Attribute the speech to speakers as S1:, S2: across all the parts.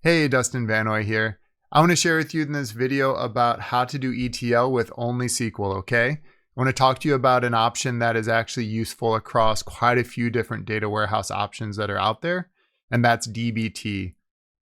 S1: Hey, Dustin Vanoy here. I want to share with you in this video about how to do ETL with only SQL, okay? I want to talk to you about an option that is actually useful across quite a few different data warehouse options that are out there, and that's dbt.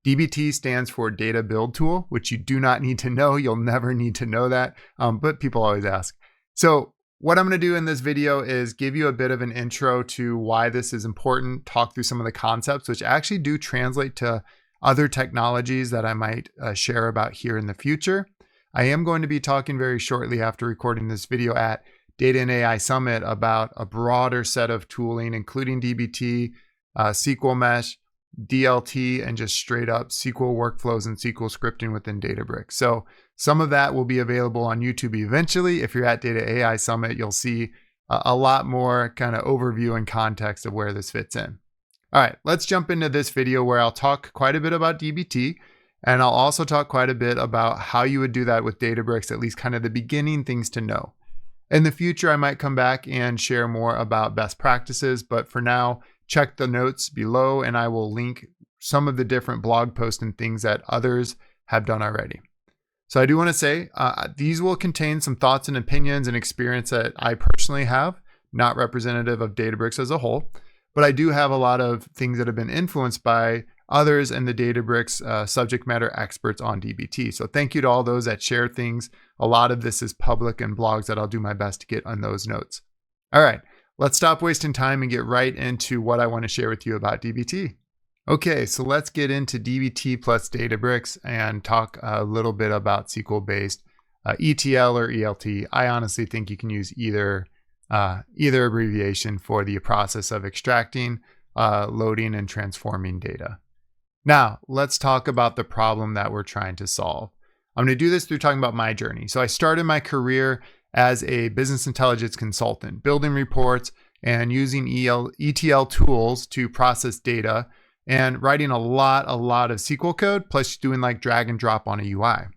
S1: dbt stands for Data Build Tool, which you do not need to know. You'll never need to know that, but people always ask. So what I'm going to do in this video is give you a bit of an intro to why this is important, talk through some of the concepts, which actually do translate to other technologies that I might share about here in the future. I am going to be talking very shortly after recording this video at Data and AI Summit about a broader set of tooling, including dbt, SQL Mesh, DLT, and just straight up SQL workflows and SQL scripting within Databricks. So some of that will be available on YouTube eventually. If you're at Data AI Summit, you'll see a lot more kind of overview and context of where this fits in. All right, let's jump into this video where I'll talk quite a bit about dbt, and I'll also talk quite a bit about how you would do that with Databricks, at least kind of the beginning things to know. In the future, I might come back and share more about best practices, but for now, check the notes below and I will link some of the different blog posts and things that others have done already. So I do want to say these will contain some thoughts and opinions and experience that I personally have, not representative of Databricks as a whole. But I do have a lot of things that have been influenced by others and the Databricks subject matter experts on dbt. So thank you to all those that share things. A lot of this is public and blogs that I'll do my best to get on those notes. All right, let's stop wasting time and get right into what I want to share with you about dbt. Okay, so let's get into dbt plus Databricks and talk a little bit about SQL-based ETL or ELT. I honestly think you can use either abbreviation for the process of extracting, loading, and transforming data. Now, let's talk about the problem that we're trying to solve. I'm going to do this through talking about my journey. So I started my career as a business intelligence consultant, building reports and using ETL tools to process data and writing a lot of SQL code, plus doing like drag and drop on a UI.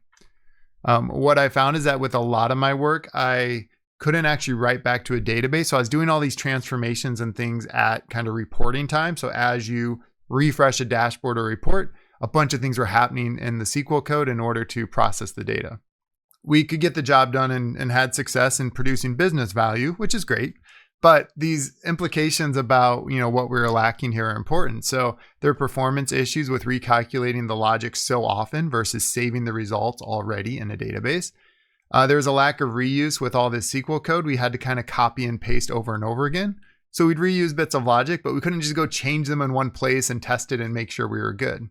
S1: What I found is that with a lot of my work, I couldn't actually write back to a database. So I was doing all these transformations and things at kind of reporting time. So as you refresh a dashboard or report, a bunch of things were happening in the SQL code in order to process the data. We could get the job done and had success in producing business value, which is great. But these implications about what we were lacking here are important. So there are performance issues with recalculating the logic so often versus saving the results already in a database. There was a lack of reuse with all this SQL code. We had to kind of copy and paste over and over again. So we'd reuse bits of logic, but we couldn't just go change them in one place and test it and make sure we were good.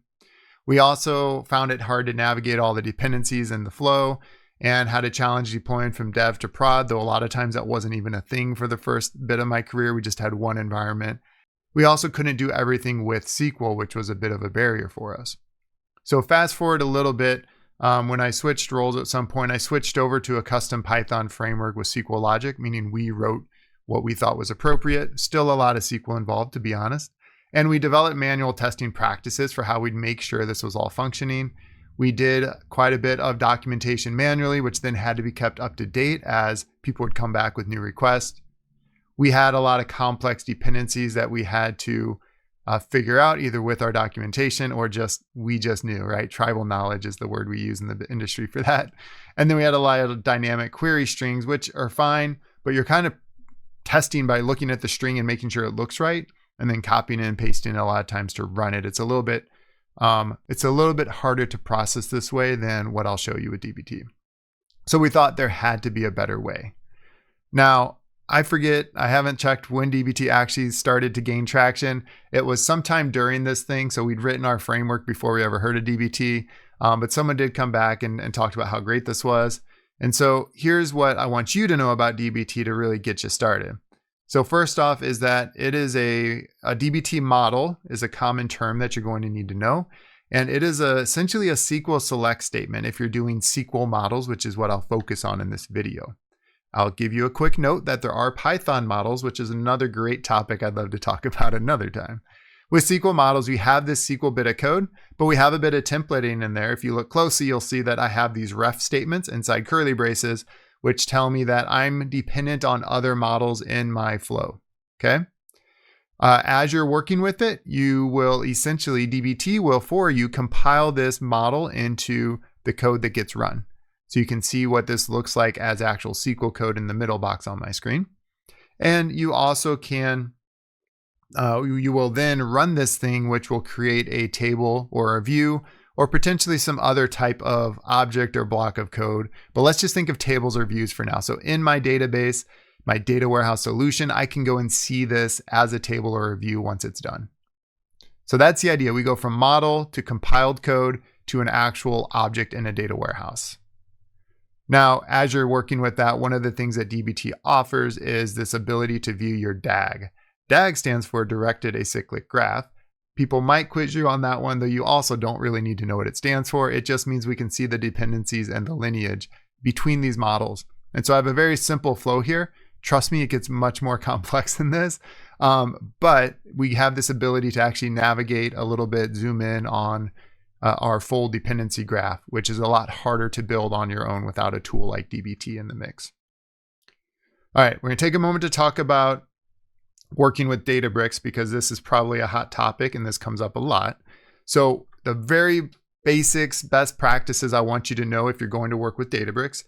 S1: We also found it hard to navigate all the dependencies in the flow and had a challenge deploying from dev to prod, though a lot of times that wasn't even a thing for the first bit of my career. We just had one environment. We also couldn't do everything with SQL, which was a bit of a barrier for us. So fast forward a little bit. When I switched roles at some point, I switched over to a custom Python framework with SQL logic, meaning we wrote what we thought was appropriate. Still a lot of SQL involved, to be honest. And we developed manual testing practices for how we'd make sure this was all functioning. We did quite a bit of documentation manually, which then had to be kept up to date as people would come back with new requests. We had a lot of complex dependencies that we had to figure out either with our documentation or we just knew, right? Tribal knowledge is the word we use in the industry for that. And then we had a lot of dynamic query strings, which are fine, but you're kind of testing by looking at the string and making sure it looks right, and then copying and pasting it a lot of times to run it. It's a little bit harder to process this way than what I'll show you with dbt. So we thought there had to be a better way. Now, I haven't checked when dbt actually started to gain traction. It was sometime during this thing. So we'd written our framework before we ever heard of dbt, but someone did come back and talked about how great this was. And so here's what I want you to know about dbt to really get you started. So first off is that it is a dbt model is a common term that you're going to need to know. And it is essentially a SQL select statement if you're doing SQL models, which is what I'll focus on in this video. I'll give you a quick note that there are Python models, which is another great topic I'd love to talk about another time. With SQL models, we have this SQL bit of code, but we have a bit of templating in there. If you look closely, you'll see that I have these ref statements inside curly braces, which tell me that I'm dependent on other models in my flow, okay? As you're working with it, you will essentially, dbt will for you compile this model into the code that gets run. So you can see what this looks like as actual SQL code in the middle box on my screen. And you also can, you will then run this thing, which will create a table or a view or potentially some other type of object or block of code. But let's just think of tables or views for now. So in my database, my data warehouse solution, I can go and see this as a table or a view once it's done. So that's the idea. We go from model to compiled code to an actual object in a data warehouse. Now, as you're working with that, one of the things that dbt offers is this ability to view your DAG. DAG stands for Directed Acyclic Graph. People might quiz you on that one, though you also don't really need to know what it stands for. It just means we can see the dependencies and the lineage between these models. And so I have a very simple flow here. Trust me, it gets much more complex than this. But we have this ability to actually navigate a little bit, zoom in on our full dependency graph, which is a lot harder to build on your own without a tool like dbt in the mix. All right, we're going to take a moment to talk about working with Databricks because this is probably a hot topic and this comes up a lot. So the very basics, best practices I want you to know if you're going to work with Databricks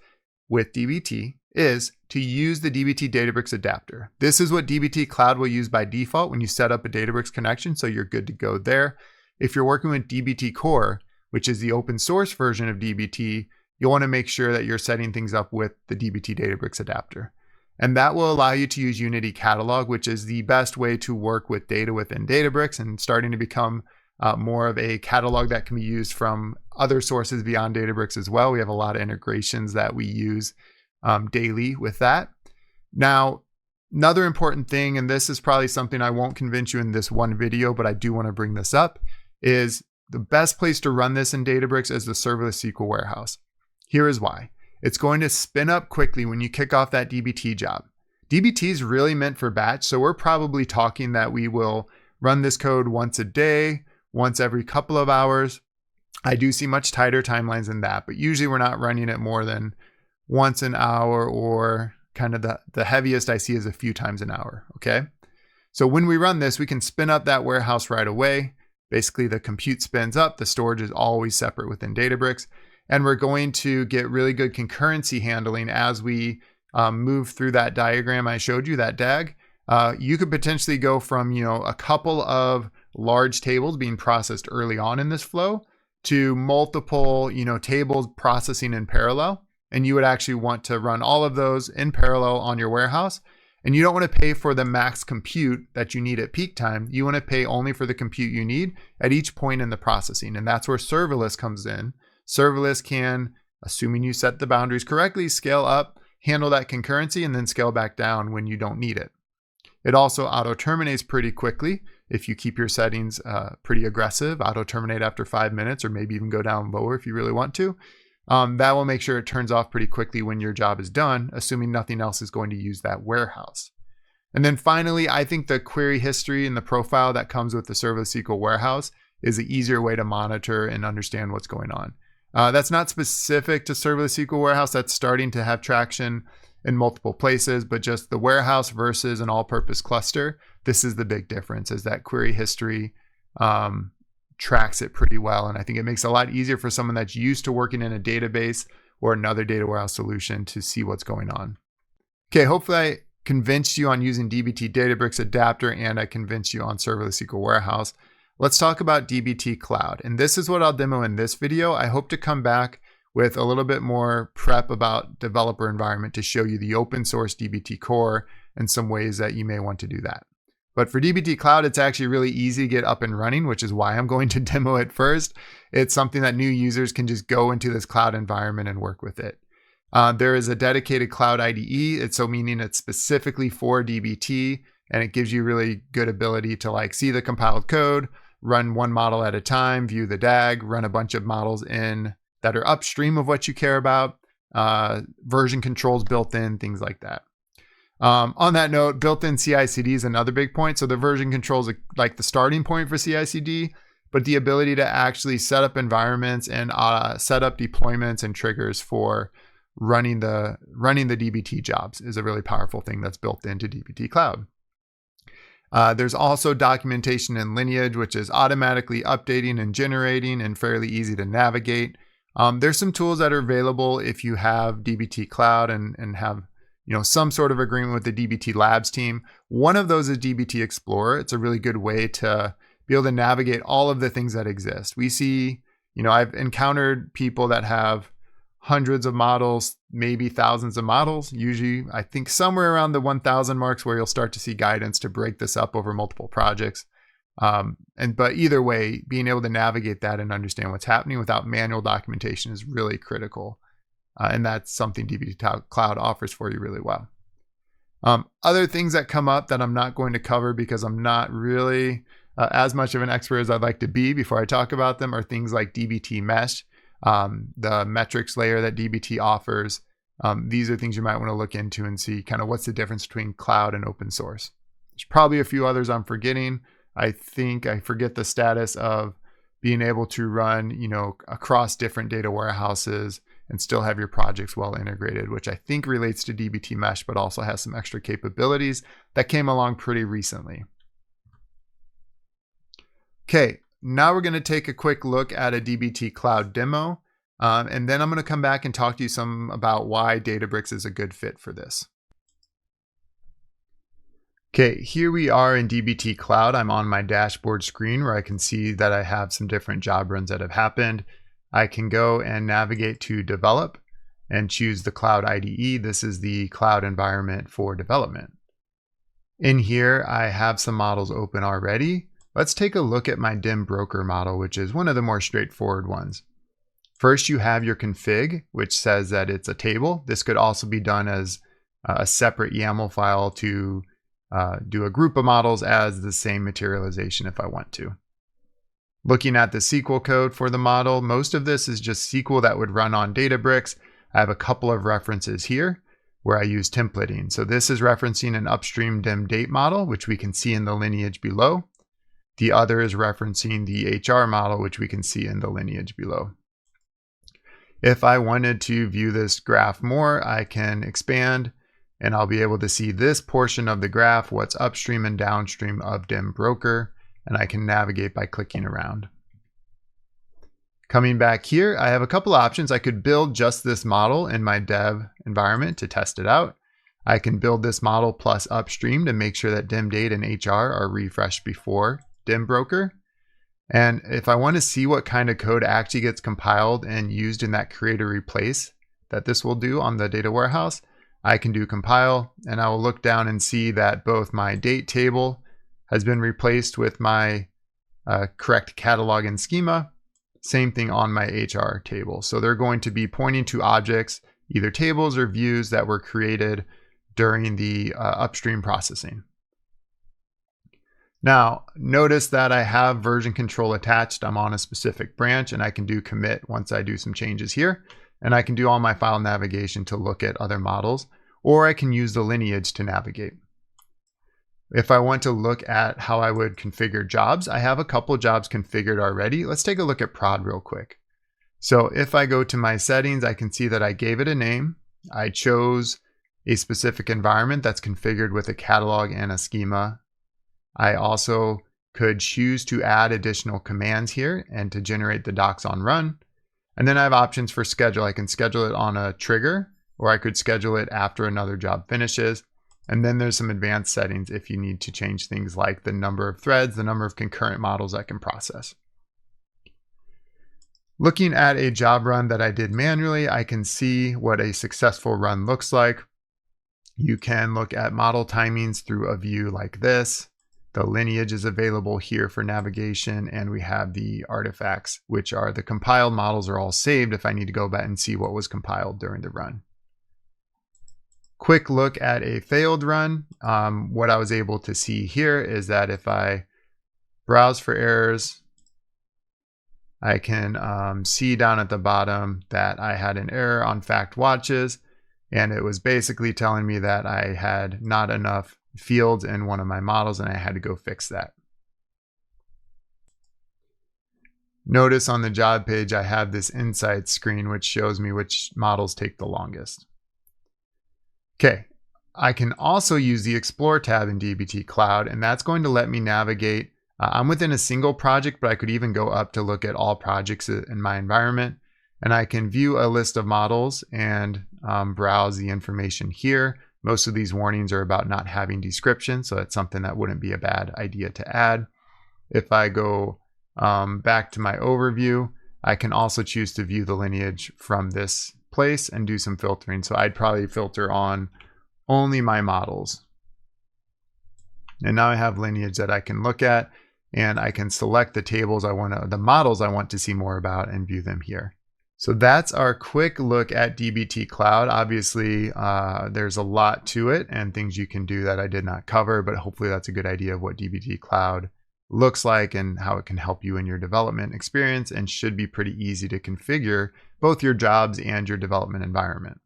S1: with dbt is to use the dbt Databricks adapter. This is what dbt Cloud will use by default when you set up a Databricks connection, so you're good to go there. If you're working with dbt Core, which is the open source version of dbt, you'll want to make sure that you're setting things up with the dbt Databricks adapter. And that will allow you to use Unity Catalog, which is the best way to work with data within Databricks and starting to become more of a catalog that can be used from other sources beyond Databricks as well. We have a lot of integrations that we use daily with that. Now, another important thing, and this is probably something I won't convince you in this one video, but I do want to bring this up, is the best place to run this in Databricks is the serverless SQL warehouse. Here is why. It's going to spin up quickly when you kick off that dbt job. dbt is really meant for batch, so we're probably talking that we will run this code once a day, once every couple of hours. I do see much tighter timelines than that, but usually we're not running it more than once an hour, or kind of the heaviest I see is a few times an hour, okay? So when we run this, we can spin up that warehouse right away. Basically, the compute spins up, the storage is always separate within Databricks, and we're going to get really good concurrency handling as we move through that diagram I showed you, that DAG. You could potentially go from, a couple of large tables being processed early on in this flow to multiple, tables processing in parallel. And you would actually want to run all of those in parallel on your warehouse. And you don't want to pay for the max compute that you need at peak time. You want to pay only for the compute you need at each point in the processing. And that's where serverless comes in. Serverless can, assuming you set the boundaries correctly, scale up, handle that concurrency, and then scale back down when you don't need it. It also auto-terminates pretty quickly. If you keep your settings pretty aggressive, auto-terminate after 5 minutes, or maybe even go down lower if you really want to. That will make sure it turns off pretty quickly when your job is done, assuming nothing else is going to use that warehouse. And then finally, I think the query history and the profile that comes with the serverless SQL warehouse is an easier way to monitor and understand what's going on. That's not specific to serverless SQL warehouse. That's starting to have traction in multiple places, but just the warehouse versus an all-purpose cluster, this is the big difference, is that query history tracks it pretty well. And I think it makes it a lot easier for someone that's used to working in a database or another data warehouse solution to see what's going on. Okay, hopefully I convinced you on using dbt Databricks adapter and I convinced you on serverless SQL warehouse. Let's talk about dbt Cloud. And this is what I'll demo in this video. I hope to come back with a little bit more prep about developer environment to show you the open source dbt core and some ways that you may want to do that. But for dbt Cloud, it's actually really easy to get up and running, which is why I'm going to demo it first. It's something that new users can just go into this cloud environment and work with it. There is a dedicated cloud IDE. It's so meaning it's specifically for dbt, and it gives you really good ability to see the compiled code, run one model at a time, view the DAG, run a bunch of models in that are upstream of what you care about, version controls built in, things like that. On that note, built-in CI/CD is another big point. So the version controls are like the starting point for CI/CD, but the ability to actually set up environments and set up deployments and triggers for running the dbt jobs is a really powerful thing that's built into dbt Cloud. There's also documentation in Lineage, which is automatically updating and generating and fairly easy to navigate. There's some tools that are available if you have dbt Cloud and have some sort of agreement with the dbt Labs team. One of those is dbt Explorer. It's a really good way to be able to navigate all of the things that exist. We see, I've encountered people that have hundreds of models, maybe thousands of models. Usually, I think somewhere around the 1,000 marks where you'll start to see guidance to break this up over multiple projects. But either way, being able to navigate that and understand what's happening without manual documentation is really critical. And that's something dbt Cloud offers for you really well. Other things that come up that I'm not going to cover because I'm not really as much of an expert as I'd like to be before I talk about them are things like dbt Mesh, the metrics layer that dbt offers. These are things you might want to look into and see kind of what's the difference between cloud and open source. There's probably a few others I'm forgetting. I think I forget the status of being able to run, across different data warehouses and still have your projects well integrated, which I think relates to dbt Mesh, but also has some extra capabilities that came along pretty recently. Okay, now we're going to take a quick look at a dbt Cloud demo, and then I'm going to come back and talk to you some about why Databricks is a good fit for this. Okay, here we are in dbt Cloud. I'm on my dashboard screen where I can see that I have some different job runs that have happened. I can go and navigate to Develop and choose the Cloud IDE. This is the cloud environment for development. In here, I have some models open already. Let's take a look at my DIM broker model, which is one of the more straightforward ones. First, you have your config, which says that it's a table. This could also be done as a separate YAML file to do a group of models as the same materialization if I want to. Looking at the SQL code for the model, most of this is just SQL that would run on Databricks. I have a couple of references here where I use templating. So this is referencing an upstream DIM date model, which we can see in the lineage below. The other is referencing the HR model, which we can see in the lineage below. If I wanted to view this graph more, I can expand and I'll be able to see this portion of the graph, what's upstream and downstream of DIM broker, and I can navigate by clicking around. Coming back here, I have a couple options. I could build just this model in my dev environment to test it out. I can build this model plus upstream to make sure that DIM date and HR are refreshed before DIM broker. And if I want to see what kind of code actually gets compiled and used in that create or replace that this will do on the data warehouse, I can do compile, and I will look down and see that both my date table has been replaced with my correct catalog and schema. Same thing on my HR table. So they're going to be pointing to objects, either tables or views that were created during the upstream processing. Now, notice that I have version control attached. I'm on a specific branch and I can do commit once I do some changes here. And I can do all my file navigation to look at other models, or I can use the lineage to navigate. If I want to look at how I would configure jobs, I have a couple jobs configured already. Let's take a look at prod real quick. So if I go to my settings, I can see that I gave it a name. I chose a specific environment that's configured with a catalog and a schema. I also could choose to add additional commands here and to generate the docs on run. And then I have options for schedule. I can schedule it on a trigger, or I could schedule it after another job finishes. And then there's some advanced settings if you need to change things like the number of threads, the number of concurrent models I can process. Looking at a job run that I did manually, I can see what a successful run looks like. You can look at model timings through a view like this. The lineage is available here for navigation, and we have the artifacts, which are the compiled models are all saved if I need to go back and see what was compiled during the run. Quick look at a failed run. What I was able to see here is that if I browse for errors, I can see down at the bottom that I had an error on fact watches, and it was basically telling me that I had not enough fields in one of my models and I had to go fix that. Notice on the job page I have this insights screen which shows me which models take the longest. Okay, I can also use the Explore tab in dbt Cloud, and that's going to let me navigate. I'm within a single project, but I could even go up to look at all projects in my environment. And I can view a list of models and browse the information here. Most of these warnings are about not having description, so that's something that wouldn't be a bad idea to add. If I go back to my overview, I can also choose to view the lineage from this place and do some filtering. So I'd probably filter on only my models. And now I have lineage that I can look at, and I can select the tables the models I want to see more about and view them here. So that's our quick look at dbt Cloud. Obviously, there's a lot to it and things you can do that I did not cover, but hopefully that's a good idea of what dbt Cloud looks like and how it can help you in your development experience, and should be pretty easy to configure both your jobs and your development environment.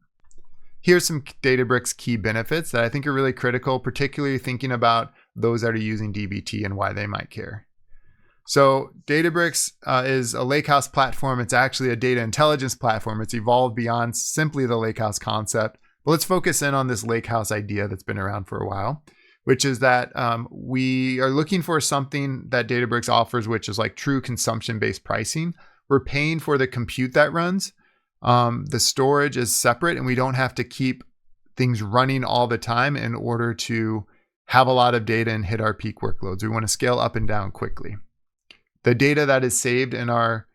S1: Here's some Databricks key benefits that I think are really critical, particularly thinking about those that are using dbt and why they might care. So Databricks is a lakehouse platform. It's actually a data intelligence platform. It's evolved beyond simply the lakehouse concept. But let's focus in on this lakehouse idea that's been around for a while, which is that we are looking for something that Databricks offers, which is like true consumption-based pricing. We're paying for the compute that runs. The storage is separate, and we don't have to keep things running all the time in order to have a lot of data and hit our peak workloads. We want to scale up and down quickly. The data that is saved in our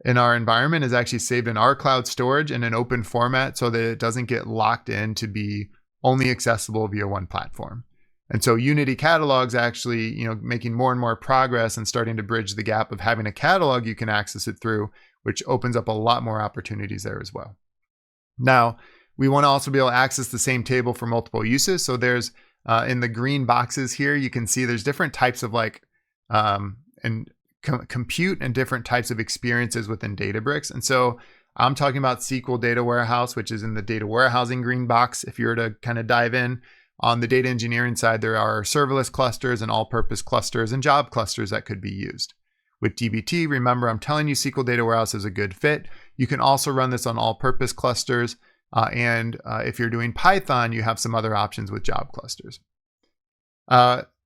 S1: environment is actually saved in our cloud storage in an open format so that it doesn't get locked in to be only accessible via one platform. And so Unity Catalog's actually, making more and more progress and starting to bridge the gap of having a catalog you can access it through, which opens up a lot more opportunities there as well. Now, we want to also be able to access the same table for multiple uses. So there's in the green boxes here, you can see there's different types of compute and different types of experiences within Databricks. And so I'm talking about SQL Data Warehouse, which is in the data warehousing green box. If you were to kind of dive in, on the data engineering side, there are serverless clusters and all-purpose clusters and job clusters that could be used. With dbt, remember, I'm telling you SQL Data Warehouse is a good fit. You can also run this on all-purpose clusters. And if you're doing Python, you have some other options with job clusters.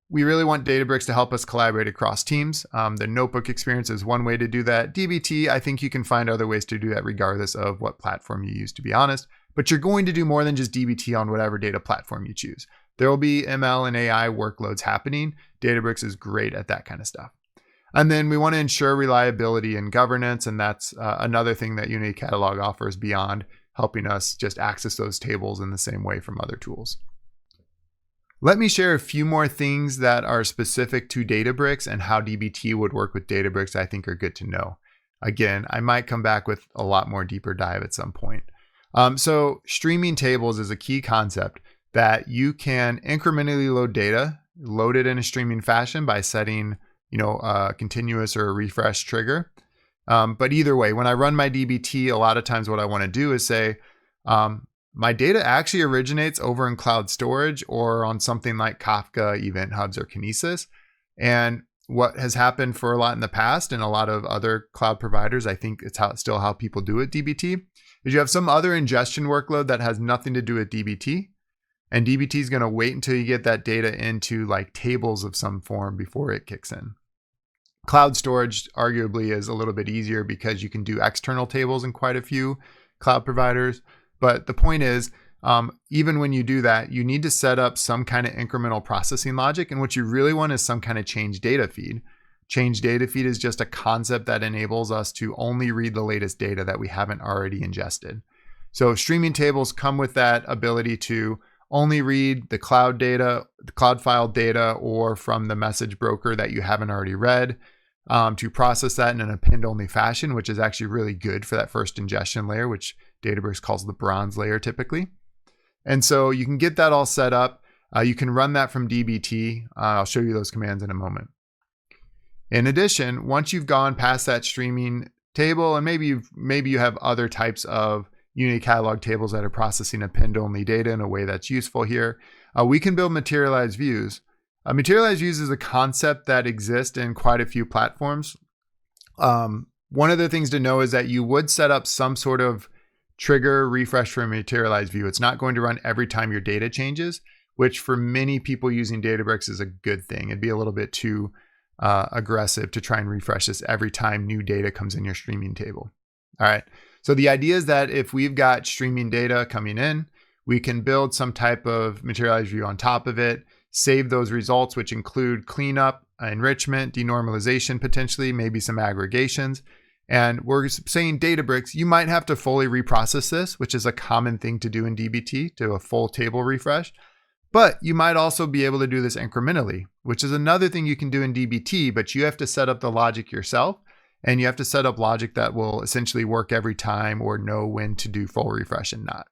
S1: We really want Databricks to help us collaborate across teams. The notebook experience is one way to do that. dbt, I think you can find other ways to do that regardless of what platform you use, to be honest. But you're going to do more than just dbt on whatever data platform you choose. There will be ML and AI workloads happening. Databricks is great at that kind of stuff. And then we want to ensure reliability and governance, and that's another thing that Unity Catalog offers beyond helping us just access those tables in the same way from other tools. Let me share a few more things that are specific to Databricks and how dbt would work with Databricks I think are good to know. Again, I might come back with a lot more deeper dive at some point. So streaming tables is a key concept that you can incrementally load data, load it in a streaming fashion by setting, a continuous or a refresh trigger. But either way, when I run my dbt, a lot of times what I want to do is say, my data actually originates over in cloud storage or on something like Kafka, Event Hubs, or Kinesis. And what has happened for a lot in the past and a lot of other cloud providers, I think it's still how people do it, dbt, is you have some other ingestion workload that has nothing to do with dbt. And dbt is going to wait until you get that data into like tables of some form before it kicks in. Cloud storage arguably is a little bit easier because you can do external tables in quite a few cloud providers. But the point is, even when you do that, you need to set up some kind of incremental processing logic. And what you really want is some kind of change data feed. Change data feed is just a concept that enables us to only read the latest data that we haven't already ingested. So streaming tables come with that ability to only read the cloud data, the cloud file data, or from the message broker that you haven't already read, to process that in an append-only fashion, which is actually really good for that first ingestion layer, which Databricks calls the bronze layer typically. And so you can get that all set up. You can run that from dbt. I'll show you those commands in a moment. In addition, once you've gone past that streaming table, and maybe you have other types of Unity Catalog tables that are processing append-only data in a way that's useful here, we can build materialized views. Materialized views is a concept that exists in quite a few platforms. One of the things to know is that you would set up some sort of trigger refresh from a materialized view. It's not going to run every time your data changes, which for many people using Databricks is a good thing. It'd be a little bit too aggressive to try and refresh this every time new data comes in your streaming table. All right. So the idea is that if we've got streaming data coming in, we can build some type of materialized view on top of it, save those results, which include cleanup, enrichment, denormalization, potentially, maybe some aggregations. And we're saying Databricks, you might have to fully reprocess this, which is a common thing to do in dbt, do a full table refresh. But you might also be able to do this incrementally, which is another thing you can do in dbt, but you have to set up the logic yourself. And you have to set up logic that will essentially work every time or know when to do full refresh and not.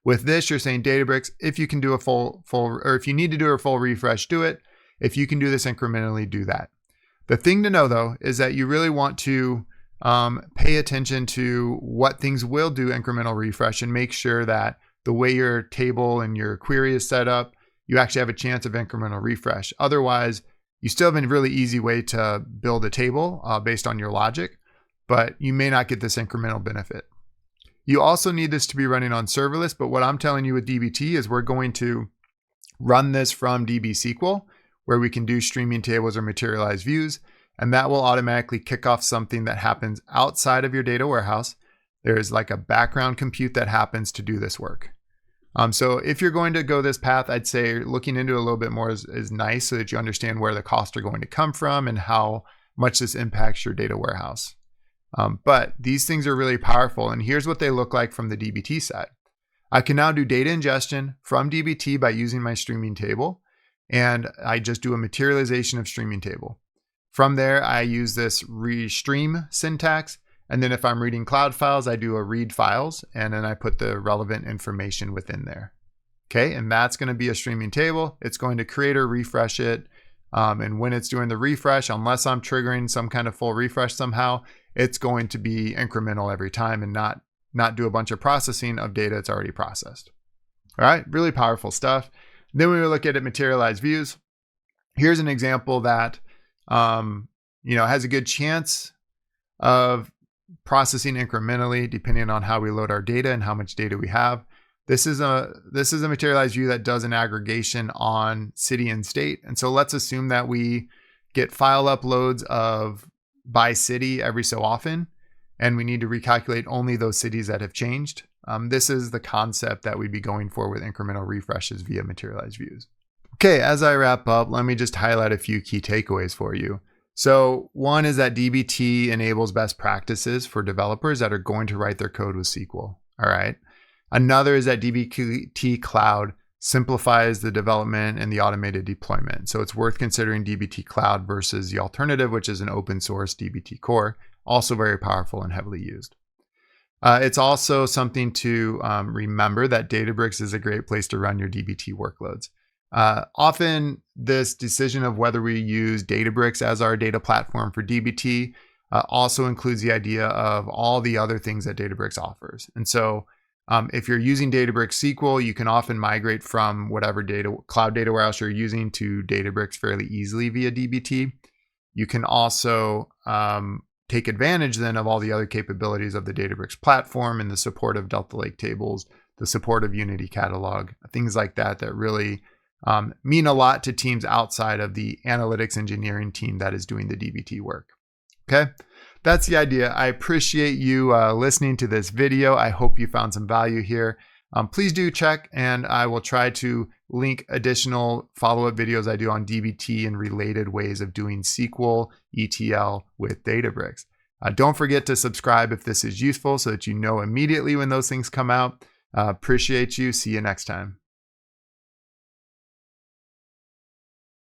S1: With this, you're saying Databricks, if you can do a or if you need to do a full refresh, do it. If you can do this incrementally, do that. The thing to know though, is that you really want to pay attention to what things will do incremental refresh and make sure that the way your table and your query is set up, you actually have a chance of incremental refresh. Otherwise, you still have a really easy way to build a table based on your logic, but you may not get this incremental benefit. You also need this to be running on serverless, but what I'm telling you with dbt is we're going to run this from db where we can do streaming tables or materialized views, and that will automatically kick off something that happens outside of your data warehouse. There's like a background compute that happens to do this work. So if you're going to go this path, I'd say looking into it a little bit more is nice so that you understand where the costs are going to come from and how much this impacts your data warehouse. But these things are really powerful, and here's what they look like from the dbt side. I can now do data ingestion from dbt by using my streaming table, and I just do a materialization of streaming table. From there, I use this restream syntax, and then if I'm reading cloud files, I do a read files, and then I put the relevant information within there. Okay, and that's going to be a streaming table. It's going to create or refresh it, and when it's doing the refresh, unless I'm triggering some kind of full refresh somehow, it's going to be incremental every time and not do a bunch of processing of data it's already processed. All right, really powerful stuff. Then we look at materialized views. Here's an example that has a good chance of processing incrementally depending on how we load our data and how much data we have. This is a materialized view that does an aggregation on city and state. And so let's assume that we get file uploads by city every so often, and we need to recalculate only those cities that have changed. This is the concept that we'd be going for with incremental refreshes via materialized views. Okay, as I wrap up, let me just highlight a few key takeaways for you. So one is that dbt enables best practices for developers that are going to write their code with SQL. All right. Another is that dbt Cloud simplifies the development and the automated deployment. So it's worth considering dbt Cloud versus the alternative, which is an open source dbt core, also very powerful and heavily used. It's also something to remember that Databricks is a great place to run your dbt workloads. Often this decision of whether we use Databricks as our data platform for dbt also includes the idea of all the other things that Databricks offers. And so if you're using Databricks SQL, you can often migrate from whatever cloud data warehouse you're using to Databricks fairly easily via dbt. You can also take advantage then of all the other capabilities of the Databricks platform and the support of Delta Lake tables, the support of Unity Catalog, things like that really mean a lot to teams outside of the analytics engineering team that is doing the dbt work. Okay, that's the idea. I appreciate you listening to this video. I hope you found some value here. Please do check, and I will try to link additional follow-up videos I do on dbt and related ways of doing SQL ETL with Databricks. Don't forget to subscribe if this is useful so that you know immediately when those things come out. Appreciate you. See you next time.